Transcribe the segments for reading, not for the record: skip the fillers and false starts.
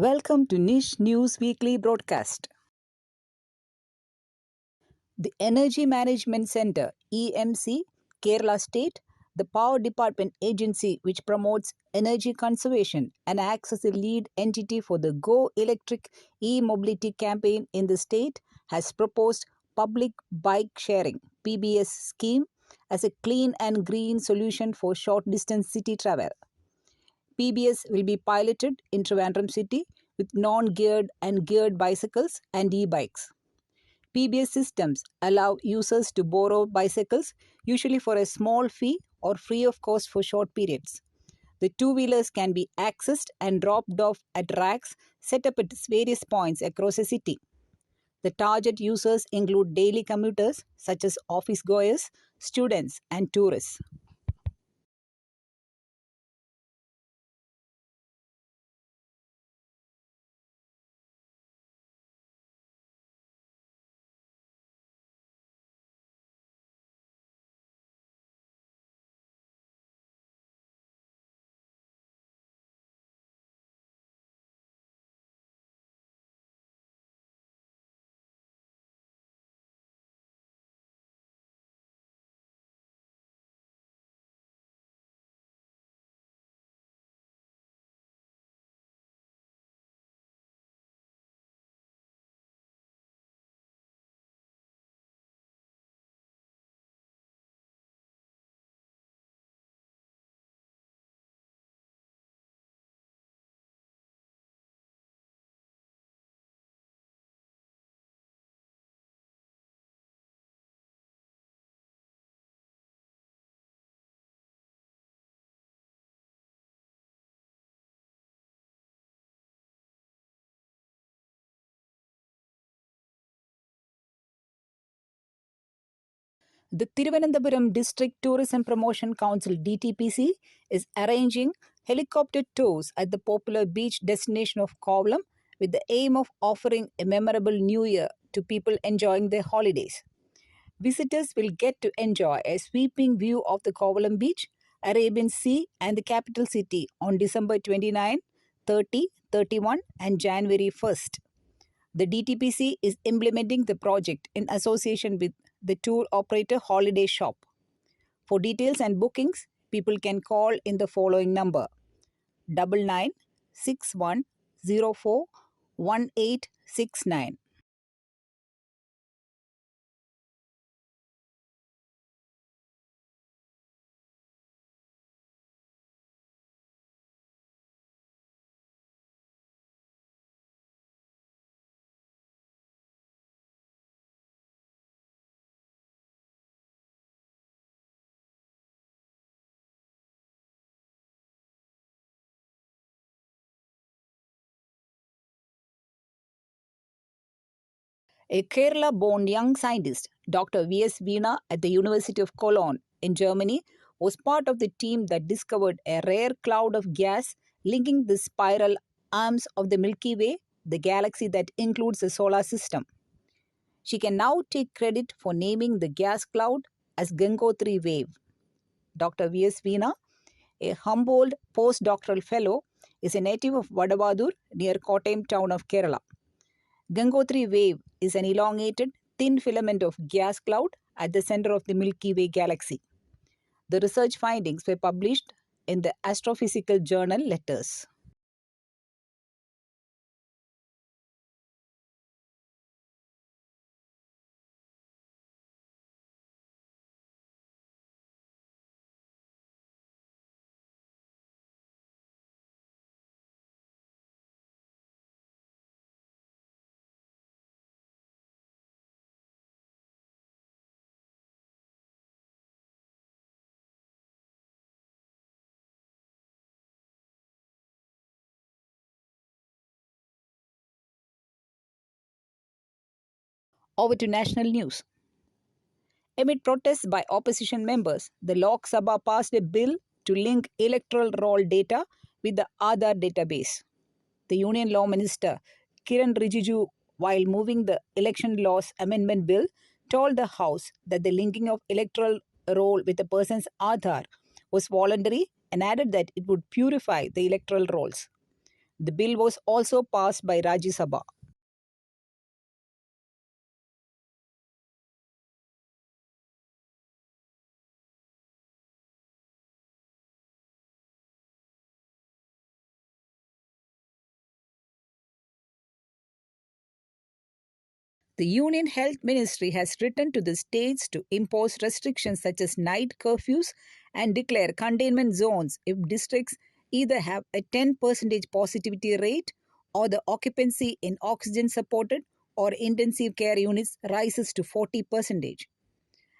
Welcome to Niche News Weekly Broadcast. The Energy Management Centre (EMC), Kerala State, the Power Department agency which promotes energy conservation and acts as a lead entity for the Go Electric e-mobility campaign in the state, has proposed Public Bike Sharing (PBS) scheme as a clean and green solution for short-distance city travel. PBS will be piloted in Trivandrum city with non-geared and geared bicycles and e-bikes. PBS systems allow users to borrow bicycles, usually for a small fee or free of cost for short periods. The two-wheelers can be accessed and dropped off at racks set up at various points across a city. The target users include daily commuters such as office goers, students, and tourists. The Thiruvananthapuram District Tourism Promotion Council (DTPC) is arranging helicopter tours at the popular beach destination of Kovalam with the aim of offering a memorable New Year to people enjoying their holidays. Visitors will get to enjoy a sweeping view of the Kovalam beach, Arabian Sea, and the capital city on December 29, 30, 31, and January 1st. The DTPC is implementing the project in association with the tour operator Holiday Shop. For details and bookings, people can call in the following number: 9961041869. A Kerala-born young scientist, Dr. V.S. Veena at the University of Cologne in Germany, was part of the team that discovered a rare cloud of gas linking the spiral arms of the Milky Way, the galaxy that includes the solar system. She can now take credit for naming the gas cloud as Gangotri wave. Dr. V.S. Veena, a Humboldt postdoctoral fellow, is a native of Vadavadur near Kottayam town of Kerala. Gangotri wave is an elongated, thin filament of gas cloud at the center of the Milky Way galaxy. The research findings were published in the Astrophysical Journal Letters. Over to national news. Amid protests by opposition members, the Lok Sabha passed a bill to link electoral roll data with the Aadhaar database. The Union Law Minister Kiran Rijiju, while moving the Election Laws Amendment Bill, told the House that the linking of electoral roll with a person's Aadhaar was voluntary and added that it would purify the electoral rolls. The bill was also passed by Rajya Sabha. The Union Health Ministry has written to the states to impose restrictions such as night curfews and declare containment zones if districts either have a 10% positivity rate or the occupancy in oxygen supported or intensive care units rises to 40%.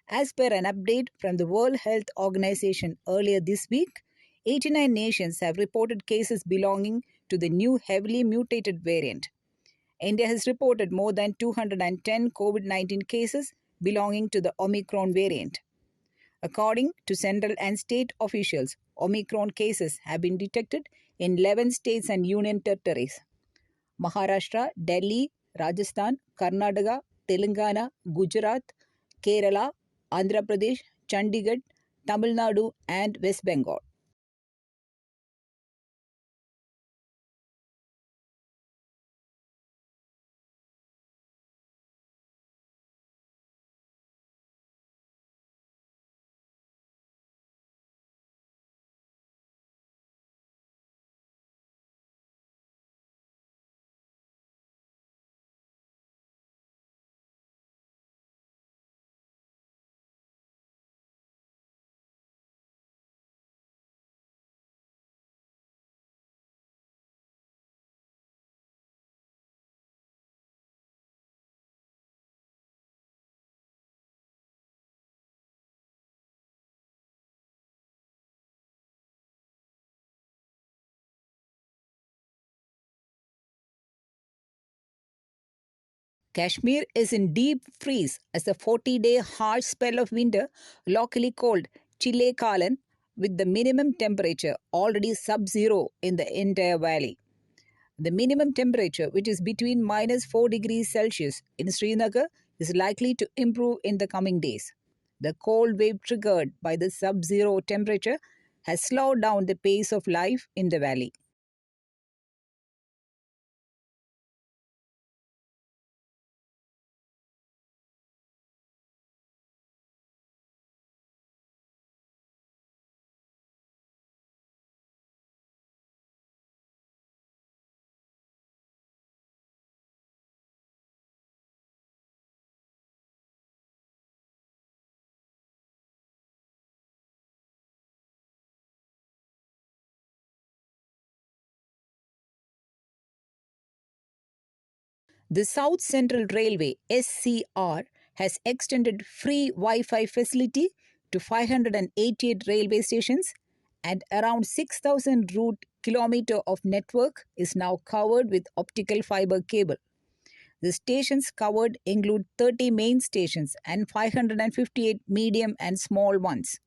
As per an update from the World Health Organization earlier this week, 89 nations have reported cases belonging to the new heavily mutated variant. India has reported more than 210 COVID 19 cases belonging to the Omicron variant. According to central and state officials, Omicron cases have been detected in 11 states and union territories: Maharashtra, Delhi, Rajasthan, Karnataka, Telangana, Gujarat, Kerala, Andhra Pradesh, Chandigarh, Tamil Nadu, and West Bengal. Kashmir is in deep freeze as a 40-day harsh spell of winter, locally called Chile Kalan, with the minimum temperature already sub-zero in the entire valley. The minimum temperature, which is between minus 4 degrees Celsius in Srinagar, is likely to improve in the coming days. The cold wave triggered by the sub-zero temperature has slowed down the pace of life in the valley. The South Central Railway (SCR) has extended free Wi-Fi facility to 588 railway stations, and around 6,000 route kilometer of network is now covered with optical fiber cable. The stations covered include 30 main stations and 558 medium and small ones.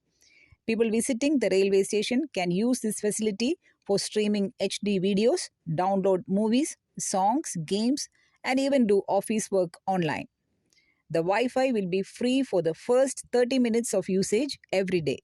People visiting the railway station can use this facility for streaming HD videos, download movies, songs, games, and even do office work online. The Wi Fi will be free for the first 30 minutes of usage every day.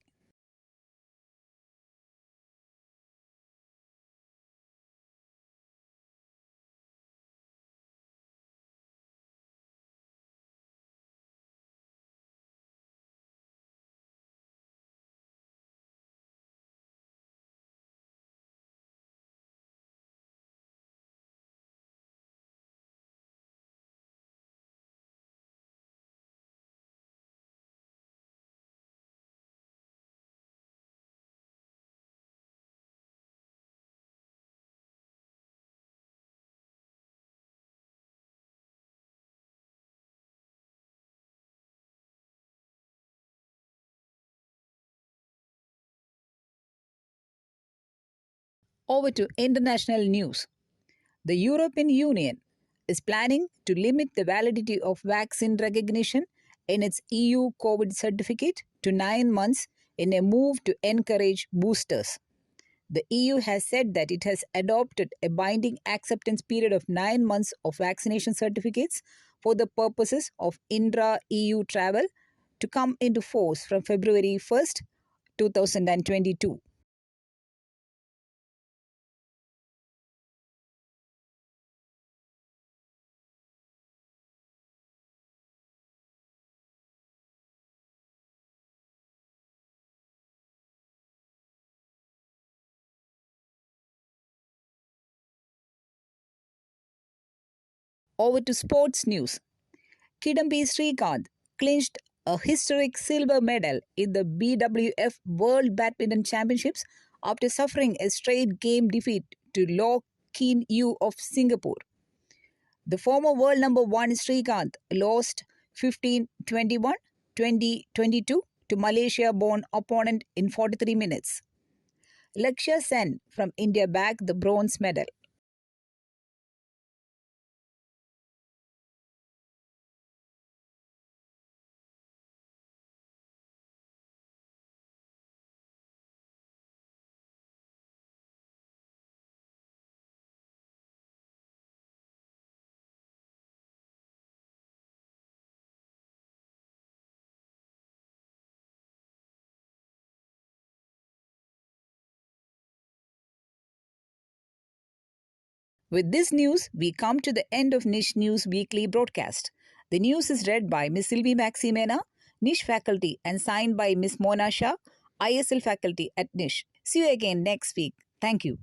Over to international news. The European Union is planning to limit the validity of vaccine recognition in its EU COVID certificate to 9 months in a move to encourage boosters. The EU has said that it has adopted a binding acceptance period of 9 months of vaccination certificates for the purposes of intra EU travel to come into force from February 1st, 2022. over to sports news. Kidambi Srikanth clinched a historic silver medal in the BWF World Badminton Championships after suffering a straight game defeat to Law Keen Yew of Singapore. The former world number one Srikanth lost 15-21, 20-22 to Malaysia-born opponent in 43 minutes. Lakshya Sen from India bagged the bronze medal. With this news, we come to the end of Niche News Weekly broadcast. The news is read by Ms. Sylvie Maximena, Niche faculty, and signed by Ms. Mona Shah, ISL faculty at Niche. See you again next week. Thank you.